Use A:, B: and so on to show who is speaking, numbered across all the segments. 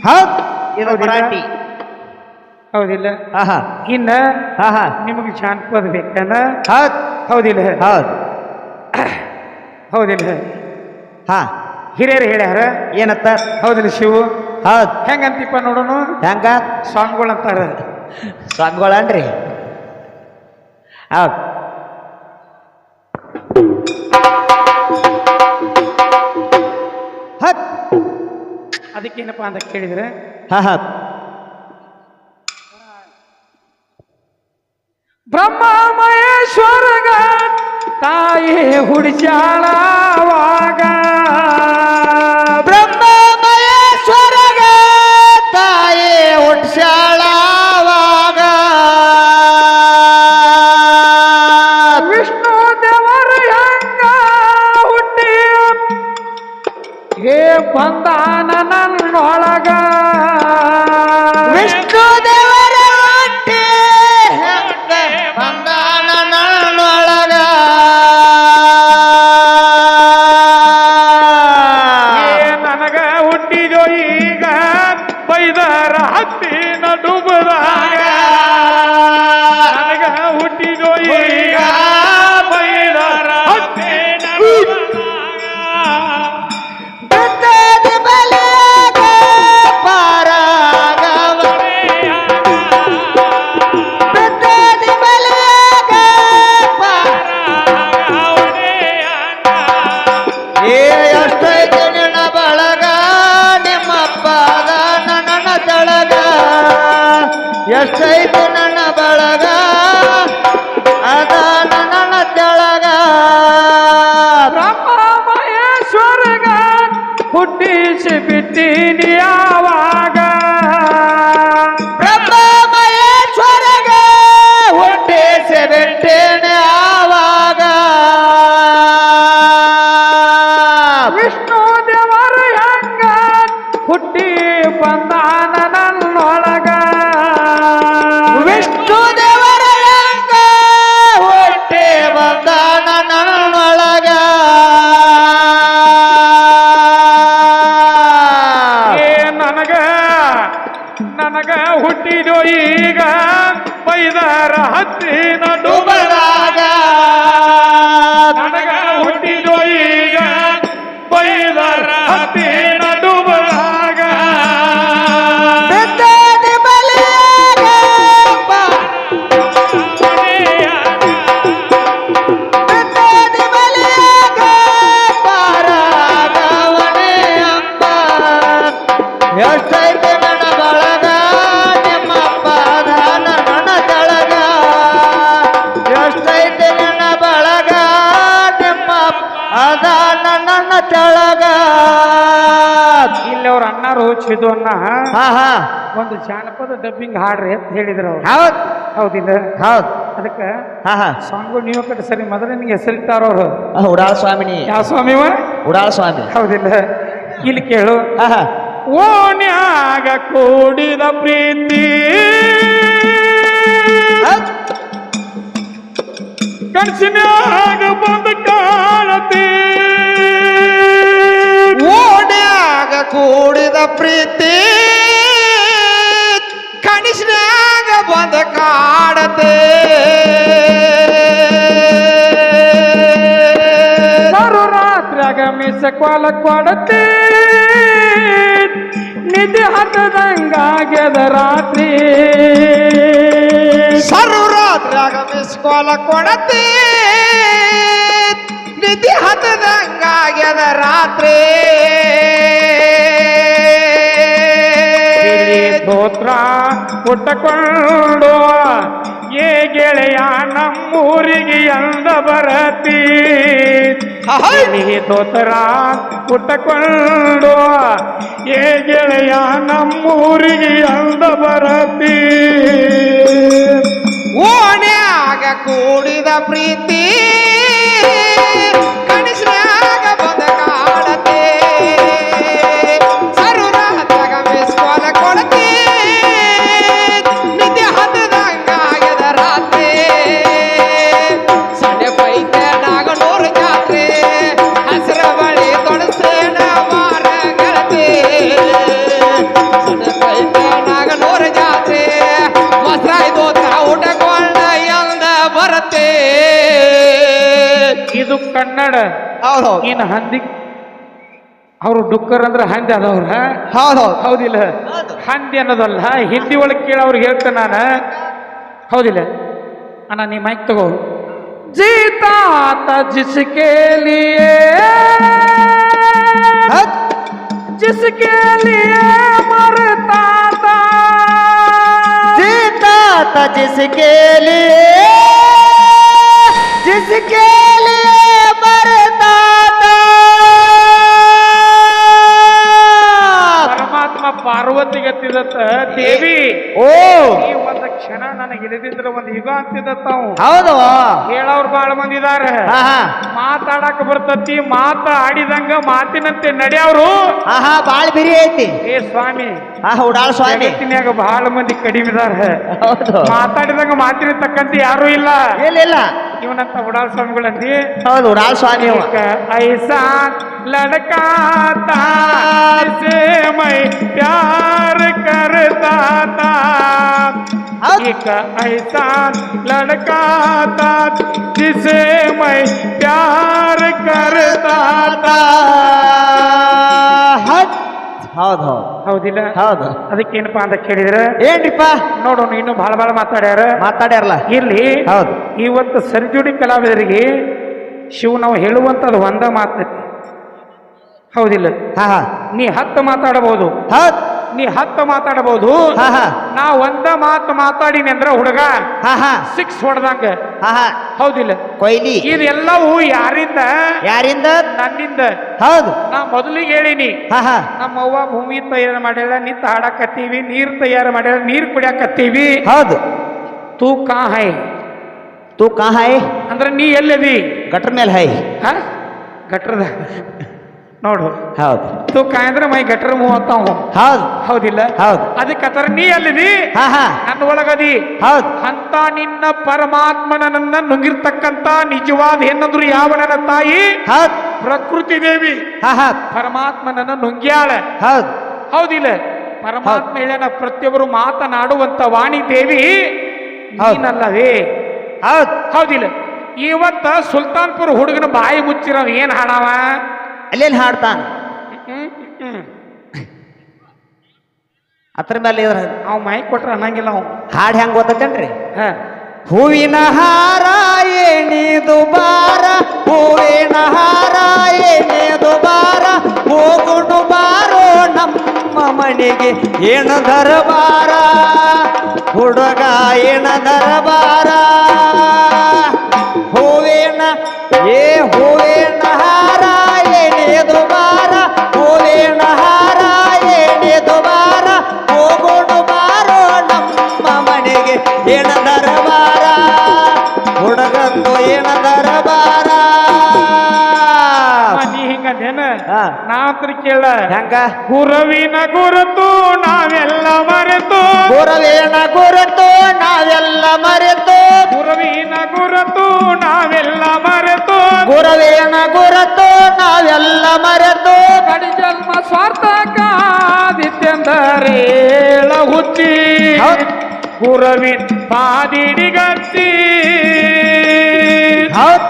A: ಹೌದ್ ಇದು ಮರಾಠಿ
B: ಹೌದಿಲ್ಲ ಇನ್ನ ನಿಮಗೆ ಜಾನಪದ ಬೇಕನ
A: ಹೌದ್
B: ಹೌದಿಲ್ಲ
A: ಹೌದ್
B: ಹೌದಿಲ್ಲ
A: ಹಾ
B: ಹಿರಿಯರು ಹೇಳ್ಯಾರ
A: ಏನತ್ತ
B: ಹೌದಿಲ್ಲ ಶಿವು
A: ಹೌದ್
B: ಹೆಂಗಂತಿಪ್ಪ ನೋಡೋಣ
A: ಹೆಂಗ
B: ಸಾಂಗ್ಗಳು ಅಂತಾರ
A: ಸಾಂಗ್ಗಳನ್ರಿ ಹೌದ್ ಹತ್
B: ಅದಕ್ಕೇನಪ್ಪ ಅಂತ ಕೇಳಿದ್ರೆ ಬ್ರಹ್ಮ ಮಹೇಶ್ವರಗ ತಾಯಿ ಹುಡಿಚಾಳವಾಗ
A: ಬ್ರಹ್ಮ ಮಹೇಶ್ವರಗ ತಾಯಿ ಹುಡ್ಸ್ಯಾಳವಾಗ
B: ವಿಷ್ಣು ದೇವರ ಹೆಂಗ ಹುಟ್ಟಿ ಹೇ ಬಂದಾನ ನನ್ನೊಳಗ
A: ವಿಷ್ಣು ದೇವರ ಹುಟ್ಟಿ ಹೆಂಗ ಬಂದಾನ ನನ್ನೊಳಗ
B: ನನಗ ಹುಟ್ಟಿದೋ ಈಗ ಬೈದರ ಹತ್ತಿನ ಡುಬದಾಗ ನನಗ ಹುಟ್ಟಿದೋ ಈಗ ಬೈದರ ಹತ್ತಿನ
A: ಬೆಟ್ಟದ ಬಲೆಗ ಪಾರಾಗವ ಬೆಟ್ಟದ ಬಲೆಗ ಏ ಎಷ್ಟೈತೆ ನಿನ್ನ ಬಳಗ ನಿಮ್ಮಪ್ಪದ ನನ್ನ ತಳಗ ಎಷ್ಟೈತೆ ನನ್ನ ಬಳಗ ಅದ ನನ್ನ ತೆಳಗ
B: ಬ್ರಹ್ಮ ಮಹೇಶ್ವರಗ ಹುಟ್ಟಿಸಿ ಬಿಟ್ಟಿನಿ ಯಾವಾಗ
A: ಬ್ರಹ್ಮ ಮಹೇಶ್ವರಗ ಹುಟ್ಟಿಸಿ ಬಿಟ್ಟೇನೆ ಆವಾಗ
B: ವಿಷ್ಣು ದೇವರ ಹೆಂಗ ಹುಟ್ಟಿ ಬಂದಾನ ನನ್ನೊಳಗ
A: ವಿಷ್ಣು ದೇವರ ಹೆಂಗ ಹುಟ್ಟಿ ಬಂದಾನ ನನ್ನೊಳಗ
B: ಏ ನನಗ ಹುಟ್ಟಿದೋ ಈಗ ಬೈದರ ಹತ್ತಿನ ಡುಬದಾಗ ನನಗ ಹುಟ್ಟಿದೋ ಈಗ ಬೈದರ ಹತ್ತಿನ ಡುಬದಾಗ
A: ಬೆಟ್ಟದ ಬಲೆಗ ಬೆಟ್ಟದ ಬಲೆಗ ಪಾರಾಗವನೇ ಅಂಬ ಎಷ್ಟೈತೆ ನನ್ನ ಬಳಗ ನಿಮ್ಮಪ್ಪದ ನನ್ನ ತಳಗ ಎಷ್ಟೈತೆ ನನ್ನ ಬಳಗ ನಿಮ್ಮ ಅದ ನನ್ನ ತೆಳಗ
B: ಇಲ್ಲಿ ಅವ್ರ ಅಣ್ಣಾರು ಹೋಚಿದ್ದು ಅನ್ನ
A: ಹಾ
B: ಒಂದು ಜಾನಪದ ಡಬ್ಬಿಂಗ್ ಹಾಡ್ರಿ ಅಂತ ಹೇಳಿದ್ರು ಅವ್ರು
A: ಹೌದ್
B: ಹೌದಿಲ್ಲ
A: ಹೌದ್
B: ಅದಕ್ಕೆ
A: ಹಾ
B: ಸಾಂಗು ನೀವು ಕಡೆ ಸರಿ ಮೊದಲೇ ನಿಂಗೆ ಹೆಸರಿಟ್ಟಾರ ಅವರು
A: ಉಡಾಳ ಸ್ವಾಮಿನಿ
B: ಯಾವ ಸ್ವಾಮಿವ
A: ಉಡಾಳ ಸ್ವಾಮಿ
B: ಹೌದಿಲ್ಲ ಇಲ್ಲಿ ಕೇಳು
A: ಹಾ
B: ಓಣ್ಯಾಗ ಕೂಡಿದ ಪ್ರೀತಿ ಕನಸಿನ್ಯಾಗ ಬಂದ ಕಾಣತಿ
A: ಓಡ್ಯಾಗ ಕೂಡಿದ ಪ್ರೀತಿ ಕಣಿಸ್ನ್ಯಾಗ ಬಂದ ಕಾಡತೆ
B: ಮರು ರಾತ್ರಿಯಾಗ ಮಿಸ ಕೊಲ ಕೊಡತಿ ನಿಧಿ ಹತ್ತದಂಗಾಗ್ಯದ ರಾತ್ರಿ
A: ಸರ್ವರಾತ್ರಿಯಾಗ ಮಿಸ್ಕೋಲ ಕೊಡತಿ ನಿಧಿ ಹತ್ತದಂಗಾಗ್ಯದ ರಾತ್ರಿ
B: ಸ್ತೋತ್ರ ಉಟ್ಟಕೊಂಡು ಏ ಗೆಳೆಯ ನಮ್ಮೂರಿಗೆ ಎಂದ ಬರತಿ ಸ್ತೋತ್ರ ಉಟ್ಟಕೊಂಡು ಏ ಗೆಳೆಯ ನಮ್ಮೂರಿಗೆ ಎಂದ ಬರತಿ
A: ಓಣ್ಯಾಗ ಕೂಡಿದ ಪ್ರೀತಿ ಕಣಿಸ್ನ್ಯಾಗ ಬಂದ ಕಾಡತೆ ಸರ್ವರಾತ್ರಿಯಾಗ ಮಿಸ್ಕೋಲ ಕೊಡತಿ ನಿದ್ದೆ ಹತ್ತದಂಗಾಗ್ಯದ ರಾತ್ರಿ ಸಣ್ಣ ಪೈತೆ ನಾಗನೂರು ಜಾತ್ರೆ ಹಸಿರ ಬಳಿ ತೊಡಸೇನ ಮಾರ ಗೆಳತಿ ಸಣ್ಣ
B: ಕನ್ನಡ
C: ಹೌದು
B: ಇನ್ ಹಂದಿ ಅವ್ರು ಡುಕ್ಕರ್ ಅಂದ್ರೆ ಹಂದಿ ಅದವ್ರ
C: ಹೌದು
B: ಹೌದಿಲ್ಲ ಹಂದಿ ಅನ್ನೋದಲ್ಲ ಹಿಂದಿ ಒಳಗೆ ಕೇಳಿ ಅವ್ರಿಗೆ ಹೇಳ್ತೇನೆ ನಾನು ಹೌದಿಲ್ಲ ಅಣ್ಣ ನೀ ಮೈಕ್ ತಗೋ जीता था जिसके लिए जिसके लिए मरता था
C: जीता था जिसके लिए मरता था
B: ಪರಮಾತ್ಮ ಪಾರ್ವತಿಗೆ ತಿದತ್ತ ದೇವಿ
C: ಓ
B: ಈ ಒಂದು ಕ್ಷಣ ನನಗೆ ಇಳಿದಿದ್ರೆ ಒಂದು ಯುಗ ಅಂತಿದತ್ತಾವು
C: ಹೌದು
B: ಹೇಳವ್ರು ಬಾಳ ಮಂದಿ ಇದಾರೆ ಮಾತಾಡಕ್ ಬರ್ತತಿ ಮಾತಾಡಿದಂಗ ಮಾತಿನಂತೆ ನಡೆಯವ್ರು
C: ಬಾಳ್ ಬಿರಿ ಐತಿ
B: ಏ ಸ್ವಾಮಿ
C: ಉಡಾಳ್ ಸ್ವಾಮಿ
B: ಜಗತ್ತಿನ್ಯಾಗ ಬಹಳ ಮಂದಿ ಕಡಿಮೆ ಇದಾರೆ
C: ಹೌದು
B: ಮಾತಾಡಿದಂಗ ಮಾತಿನ ತಕ್ಕಂತೆ ಯಾರು ಇಲ್ಲ
C: ಇಲ್ಲ
B: ಇವನಂತ ಉಡಾಳ್ ಸ್ವಾಮಿಗಳಂದಿ
C: ಹೌದು ಉಡಾಳ್ ಸ್ವಾಮಿ ಅವ.
B: ಐಸಾ ಲಡ್ಕಾ ತಾ जिसे मैं प्यार करता था एक ऐसा लड़का था जिसे मैं प्यार करता था
C: ಹೌದು ಹೌದು
B: ಹೌದಿಲ್ಲ
C: ಹೌದು
B: ಅದಕ್ಕೇನಪ್ಪಾ ಅಂತ ಕೇಳಿದ್ರೆ
C: ಏನ್ರಿಪ್ಪ
B: ನೋಡೋಣ ಇನ್ನು ಬಹಳ ಮಾತಾಡ್ಯಾರ
C: ಮಾತಾಡ್ಯಾರಲ್ಲ
B: ಇರ್ಲಿ
C: ಹೌದು
B: ಇವತ್ತು ಸರಿಜೋಡಿ ಕಲಾವಿದರಿಗೆ ಶಿವ ನಾವು ಹೇಳುವಂತದ್ದು ಒಂದ ಮಾತೈತಿ ಹೌದಿಲ್ಲ ನೀ 10 ಮಾತಾಡಬಹುದು
C: ಹೌದು
B: ನೀ 10 ಮಾತಾಡಬಹುದು ನಾ ಒಂದ ಮಾತು ಮಾತಾಡಿನಿ ಅಂದ್ರ ಹುಡುಗ 6 ಹೊಡೆದಂಗ ಹೌದಿಲ್ಲ
C: ಕೊಯ್ಲಿ
B: ಇದೆಲ್ಲವೂ ಯಾರಿಂದ ನನ್ನಿಂದ
C: ಹೌದು
B: ನಾ ಮೊದಲಿಗೆ ಹೇಳಿನಿ ನಮ್ಮ ಅವ್ವ ಭೂಮಿ ತಯಾರು ಮಾಡ್ಯಾಳ ನಿಂತ ಹಾಡಕತ್ತೀವಿ ನೀರ್ ತಯಾರು ಮಾಡ್ಯಾಳ ನೀರ್ ಕುಡಿಯಾಕತ್ತೀವಿ
C: ಹೌದು
B: ತೂ ಕಾ ಹೈ
C: ತೂ ಕಾ ಹೈ
B: ಅಂದ್ರೆ ನೀ ಎಲ್ಲದಿ
C: ಗಟ್ರ ಮೇಲೆ ಹೈ
B: ಗಟ್ರದ ನೋಡು
C: ಹೌದು
B: ತೂ ಕಾಯಂದ್ರೆ ಮೈ ಗಟ್ರ ಮೂವತ್ತಾವ
C: ಹೌದು
B: ಹೌದಿಲ್ಲ
C: ಹೌದು
B: ಅದಕ್ಕತರ ನೀ ಎಲ್ಲಿದಿ ನನ್ನ ಒಳಗದಿ
C: ಹೌದು
B: ಅಂತ ನಿನ್ನ ಪರಮಾತ್ಮನನ್ನ ನುಂಗಿರ್ತಕ್ಕಂತ ನಿಜವಾದ ಹೆಣ್ಣಂದ್ರು ಯಾವ ನನ್ನ ತಾಯಿ
C: ಹೌದು
B: ಪ್ರಕೃತಿ ದೇವಿ ಪರಮಾತ್ಮನನ್ನ ನುಂಗ್ಯಾಳ
C: ಹೌದು
B: ಹೌದಿಲ್ಲ ಪರಮಾತ್ಮ ಹೇಳ್ಯಾನ ಪ್ರತಿಯೊಬ್ಬರು ಮಾತನಾಡುವಂತ ವಾಣಿ ದೇವಿ ನೀನಲ್ಲವೇ
C: ಹೌದು
B: ಹೌದಿಲ್ಲ ಇವತ್ತ ಸುಲ್ತಾನ್ಪುರ ಹುಡುಗನ ಬಾಯಿ ಮುಚ್ಚಿರೋ ಏನ್ ಹಾಡಾವ
C: ಅಲ್ಲೇನ್ ಹಾಡ್ತಾನ ಅದ್ರ ಮೇಲೆ
B: ಅವ್ ಮೈ ಕೊಟ್ರ ಅನ್ನಂಗಿಲ್ಲ ಅವ್
C: ಹಾಡ್ ಹೆಂಗ್ ಗೊತ್ತೇನ್ರಿ ಹೂವಿನ ಹಾರ ಏನಿದು ಬಾರ ಹೂವಿನ ಹಾರ ಏನಿದು ಬಾರ ಹೋಗುಣು ಬಾರೋ ನಮ್ಮ ಮನೆಗೆ ಏನ ದರಬಾರ ಹುಡುಗ ಏನ ದರಬಾರ ಹೂವಿನ ಹೂವಿನ ಹಾರ ಏನಿದು ಬಾರ ಹೂವಿನ ಹಾರ ಏನಿದು ಬಾರ ಹೋಗುಣು ಬಾರೋ ನಮ್ಮ ಮನೆಗೆ ಏನ ದರಬಾರ ಹುಡುಗಂದು ಏನ ದರಬಾರ
B: ನೀ ಹಿಂಗಂದೇನ ನಾತ್ರ ಕೇಳ
C: ಹೆಂಗ
B: ಗುರವಿನ ಗುರುತು ನಾವೆಲ್ಲ ಮರೆತು
C: ಗುರವೇನ ಗುರುತು ನಾವೆಲ್ಲ ಮರೆತು
B: ಗುರವಿನ ಗುರುತು ನಾವೆಲ್ಲ ಮರೆತು
C: ಗುರವೇನ ಗುರುತು ನಾವೆಲ್ಲ ಮರೆತು
B: ಕಡಿ ಜನ್ಮ ಸ್ವಾರ್ಥಕಾದಿತ್ಯಂದರೇಳ ಹುಚ್ಚಿ ಗುರವಿನ ಪಾದಿಡಿಗತ್ತಿ
C: ಹೌದು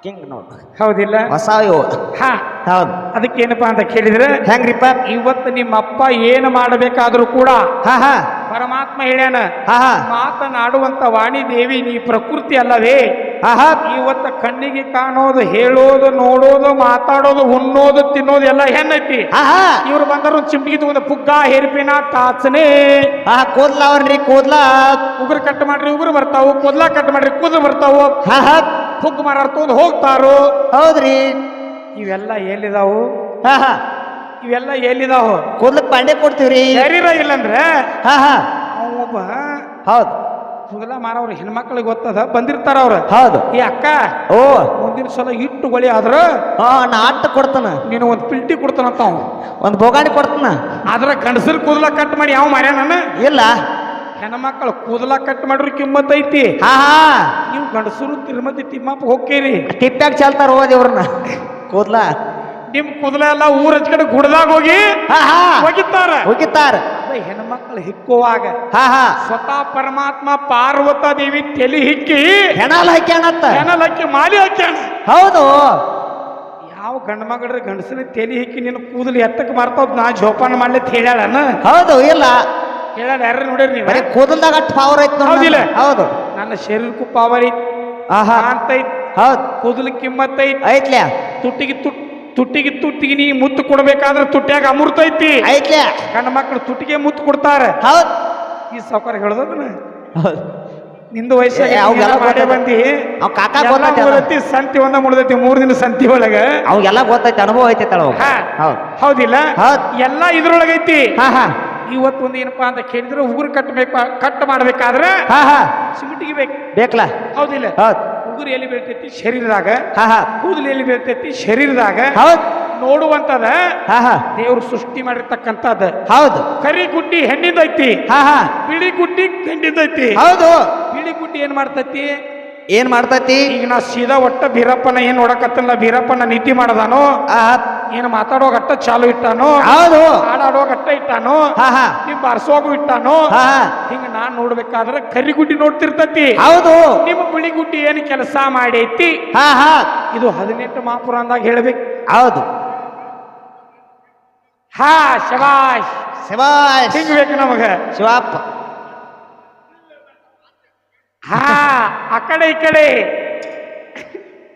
C: ಕಿಂಗ್ ನೋಡು
B: ಹೌದಿಲ್ಲ
C: ಹೊಸ
B: ಹೌದು ಅದಕ್ಕೇನಪ್ಪಾ ಅಂತ ಕೇಳಿದ್ರೆ
C: ಹೆಂಗ್ರಿಪ್ಪ
B: ಇವತ್ತು ನಿಮ್ಮ ಅಪ್ಪ ಏನು ಮಾಡಬೇಕಾದ್ರೂ ಕೂಡ ಪರಮಾತ್ಮ ಹೇಳ್ಯಾನ ಮಾತನಾಡುವಂತ ವಾಣಿ ದೇವಿ ನೀ ಪ್ರಕೃತಿ ಅಲ್ಲವೇ ಇವತ್ತ ಕಣ್ಣಿಗೆ ಕಾಣೋದು ಹೇಳೋದು ನೋಡೋದು ಮಾತಾಡೋದು ಉಣ್ಣೋದು ತಿನ್ನೋದು ಎಲ್ಲ ಹೆಣ್ಣೈತಿ ಇವ್ರು ಬಂದರು ಚಿಂಪಿಗೆ ತಗೊಂಡ ಪುಗ್ಗ ಹೇರ್ಪಿನ ಟಾಚನೆ
C: ಕೂದ್ಲ ಅವನ್ರಿ ಕೂದ್ಲ
B: ಉಗುರು ಕಟ್ ಮಾಡ್ರಿ ಉಗುರು ಬರ್ತಾವು ಕೂದ್ಲ ಕಟ್ ಮಾಡ್ರಿ ಕೂದಲು ಬರ್ತಾವು ಹುಗ್ಗು ಮಾರಾರ್ ತಗೊಂಡು ಹೋಗ್ತಾರು
C: ಹೌದ್ರಿ
B: ಇವೆಲ್ಲ ಎಲ್ಲಿದಾವು ಇವೆಲ್ಲ ಎಲ್ಲಿದಾವು
C: ಕೂದ್ಲಕ್ ಬಾಂಡೆ ಕೊಡ್ತೀವ್ರಿ
B: ಶರೀರ ಇಲ್ಲಂದ್ರೆ ಒಬ್ಬ
C: ಹೌದು
B: ಕೂದಲ ಮಾರವ್ರು ಹೆಣ್ಮಕ್ಳಿಗೆ ಗೊತ್ತದ ಬಂದಿರ್ತಾರ ಅವ್ರ
C: ಹೌದು
B: ಈ ಅಕ್ಕ
C: ಓ
B: ಮುಂದಿನ ಸಲ ಹಿಟ್ಟು ಗೊಳಿ ಆದ್ರ
C: ನಾ ಅಟ್ಟ ಕೊಡ್ತಾನ
B: ನೀನು ಒಂದ್ ಪಿಲ್ಟಿ ಕೊಡ್ತಾನಂತ ಅವ್
C: ಒಂದ್ ಬೋಗಾಣಿ ಕೊಡ್ತಾನ
B: ಆದ್ರ ಗಂಡಸರ್ ಕೂದಲ ಕಟ್ ಮಾಡಿ ಯಾವ ಮಾರ್ಯಾನ
C: ಇಲ್ಲ
B: ಹೆಣ್ಮಕ್ಳು ಕೂದಲ ಕಟ್ ಮಾಡ್ರಿ ಕಿಮ್ಮತ್ ಐತಿ ನೀವು ಗಂಡಸರು ತಿರುಮತಿ ತಿಮ್ಮಪ್ಪ ಹೋಗ್ಕೇರಿ
C: ಟಿಪ್ಟಾಗ ಚಾಲ್ತಾರ ಹೋದ್ ಇವ್ರನ್ನ ಕೂದ್ಲ
B: ನಿಮ್ ಕೂದಲ ಎಲ್ಲ ಊರ ಹಚ್ಕಡೆ ಗುಡ್ದಾಗ ಹೋಗಿ ಹೋಗಿತ್ತಾರ ಹೆಣ್ಮಕ್ಳು ಹಿಕ್ಕುವಾಗ ಸ್ವತಃ ಪರಮಾತ್ಮ ಪಾರ್ವತ ದೇವಿ ತಲೆ ಹಿಕ್ಕಿ
C: ಹೆಣಲ್ ಹಾಕ್ಯಾನತ್ತ
B: ಹೆಣಲ್ ಹಾಕಿ ಮಾಲಿ ಹಾಕ್ಯಾನ
C: ಹೌದು
B: ಯಾವ ಗಂಡ ಮಗಳ್ರಿ ಗಂಡಸನ ತಲೆ ಹಿಕ್ಕಿ ನಿನ್ನ ಕೂದಲು ಎತ್ತಕ್ಕೆ ಮಾರ್ತಾವ್ ನಾ ಜೋಪಾನ ಮಾಡ್ಲಿತ್ ಹೇಳ್ಯಾಳನ
C: ಹೌದು ಇಲ್ಲ
B: ಹೇಳ್ಯಾಳ ಯಾರು ನೋಡಿರಿ ನೀವು
C: ಬರೀ ಕೂದಲ್ದಾಗ ಅಷ್ಟು ಪವರ್ ಐತಿ ನೋಡ್
B: ಹೌದಿಲ್ಲ?
C: ನಂದು. ಹೌದು
B: ನನ್ನ ಶರೀರಕ್ಕೂ ಪಾವರ್ ಐತಿ
C: ಆಹಾ
B: ಅಂತೈತಿ
C: ಹೌದು
B: ಕೂದಲು ಕಿಮ್ಮತ್ ಐತಿ
C: ಐತ್ಲ್ಯಾ
B: ತುಟ್ಟಿಗೆ ನೀ ಮುತ್ತು ಕೊಡ್ಬೇಕಾದ್ರೆ ತುಟ್ಟ್ಯಾಗ ಅಮೃತ ಐತಿ
C: ಐತ್ಲ್ಯಾ
B: ಗಂಡ ಮಕ್ಕಳು ತುಟ್ಟಿಗೆ ಮುತ್ತು ಕೊಡ್ತಾರೆ
C: ಹೌದು
B: ಈ ಸಾವುಕಾರ ಹೇಳ್ದದನ
C: ಹೌದು
B: ನಿಂದು ವಯಸ್ಸಾಗ
C: ಅವಾಗೆಲ್ಲ
B: ಮಾಡೇ ಬಂದಿ
C: ಅವ್ ಕಾಕ
B: ಎಲ್ಲ
C: ಗೊತ್ತೈತಿ ಅದ.
B: ಮುಗ್ದೈತಿ, ಸಂತಿ ಒಂದ ಮುಡ್ದೈತಿ 3 ದಿನ ಸಂತಿ ಒಳಗ
C: ಅವಾಗೆಲ್ಲ ಗೊತ್ತೈತಿ ಅನುಭವ ಐತಿ ತಳ
B: ಹಾ.
C: ಹೌದು
B: ಹೌದಿಲ್ಲ
C: ಹೌದ್.
B: ಎಲ್ಲ ಇದ್ರೊಳಗೈತಿ
C: ಹಾ ಹಾ
B: ಇವತ್ತು ಒಂದು ಏನಪ್ಪಾ ಅಂತ ಕೇಳಿದ್ರೆ ಉಗುರು ಕಟ್ ಮಾಡ್ಬೇಕಾದ್ರೆ
C: ಹಾ ಹಾ
B: ಸಿಮಿಟಿಗೆ ಬೇಕು
C: ಬೇಕಲ್ಲ
B: ಹೌದಿಲ್ಲ
C: ಹೌದು
B: ಉಗುರು ಎಲ್ಲಿ ಬೀಳ್ತೈತಿ ಶರೀರದಾಗ
C: ಹಾ ಹಾ
B: ಕೂದಲು ಎಲ್ಲಿ ಬೀಳ್ತೈತಿ ಶರೀರದಾಗ
C: ಹೌದು
B: ನೋಡುವಂತದ
C: ಹಾ ಹಾ
B: ದೇವ್ರು ಸೃಷ್ಟಿ ಮಾಡಿರ್ತಕ್ಕಂಥದ್ದು
C: ಹೌದು
B: ಕರಿ ಗುಡ್ಡಿ ಹೆಣ್ಣಿಂದೈತಿ
C: ಹಾ ಹಾ
B: ಬಿಳಿ ಗುಡ್ಡಿ ಗಂಡಿಂದೈತಿ
C: ಹೌದು
B: ಬಿಳಿ ಗುಡ್ಡಿ ಏನ್ ಮಾಡ್ತೈತಿ
C: ಏನ್ ಮಾಡ್ತೈತಿ
B: ಈಗ ನಾ ಸೀದಾ ಒಟ್ಟ ಬೀರಪ್ಪನ ಏನ್ ನೋಡಕತ್ತಲ್ಲ ಬೀರಪ್ಪನ ನೀತಿ ಮಾಡದಾನು
C: ಆಹಾ.
B: ಏನ್ ಮಾತಾಡೋಗ ಅಟ್ಟ ಚಾಲು ಇಟ್ಟಾನು
C: ಹೌದು
B: ಹಾಡಾಡೋಗ ಅಟ್ಟ ಇಟ್ಟಾನು
C: ಹಾ ಹಾ
B: ನಿಮ್ ಬಾರ್ಸೋಗು ಇಟ್ಟಾನು
C: ಹಾ ಹಾ
B: ಹಿಂಗ ನಾನ್ ನೋಡ್ಬೇಕಾದ್ರೆ ಕರಿ ಗುಡ್ಡಿ ನೋಡ್ತಿರ್ತತಿ
C: ಹೌದು
B: ನಿಮ್ಮ ಬಿಳಿ ಗುಡ್ಡಿ ಏನ್ ಕೆಲಸ ಮಾಡೈತಿ
C: ಹಾ ಹಾ
B: ಇದು 18 ಮಹಾಪುರಾಣದಾಗ ಹೇಳ್ಬೇಕು
C: ಹೌದು
B: ಹಾ ಶಬಾಷ್
C: ಶಿವಾಶ್
B: ಹಿಂಗ್ ಬೇಕು ನಮಗ
C: ಶಿವಪ್ಪ
B: ಹಾ ಆ ಕಡೆ ಈ ಕಡೆ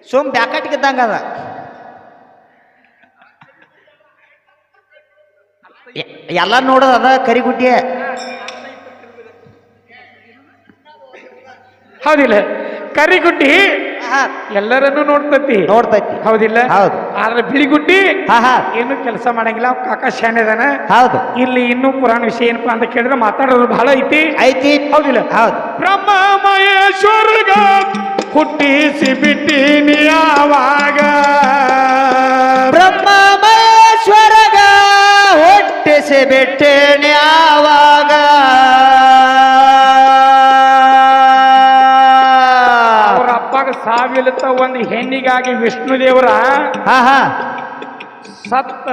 C: ಸುಮ್ ಬ್ಯಾಕಟ್ಗಿದ್ದಂಗ ಅದ ಎಲ್ಲ ನೋಡೋದು ಅದ ಕರಿಗುಡ್ಡಿ
B: ಹೌದಿಲ್ಲ ಕರಿಗುಡ್ಡಿ ಎಲ್ಲರನ್ನು ನೋಡ್ತತಿ
C: ನೋಡ್ತೈತಿ
B: ಹೌದಿಲ್ಲ
C: ಹೌದು
B: ಆದ್ರೆ ಬಿಳಿಗುಡ್ಡಿ
C: ಹಾ ಹಾ
B: ಏನು ಕೆಲಸ ಮಾಡಂಗಿಲ್ಲ ಅವ್ ಕಾಕ ಶಾಣೆ ಅದಾನ
C: ಹೌದು
B: ಇಲ್ಲಿ ಇನ್ನೂ ಪುರಾಣ ವಿಷಯ ಏನಪ್ಪಾ ಅಂತ ಕೇಳಿದ್ರೆ ಮಾತಾಡೋದು ಬಹಳ ಐತಿ
C: ಐತಿ
B: ಹೌದಿಲ್ಲ
C: ಹೌದು
B: ಬ್ರಹ್ಮ ಮಹೇಶ್ವರ್ಗ ಹುಟ್ಟಿಸಿ ಬಿಟ್ಟಿನಿ ಯಾವಾಗ
C: ಬ್ರಹ್ಮ ಮಹೇಶ್ವರಗ ಹುಟ್ಟಿಸಿ ಬಿಟ್ಟೇನೆ ಆವಾಗ
B: ಅವ್ರ ಅಪ್ಪಗ ಸಾವಿಲತ್ತ ಒಂದು ಹೆಣ್ಣಿಗಾಗಿ ವಿಷ್ಣು ದೇವರ
C: ಹಾ ಹಾ
B: ಸತ್ತ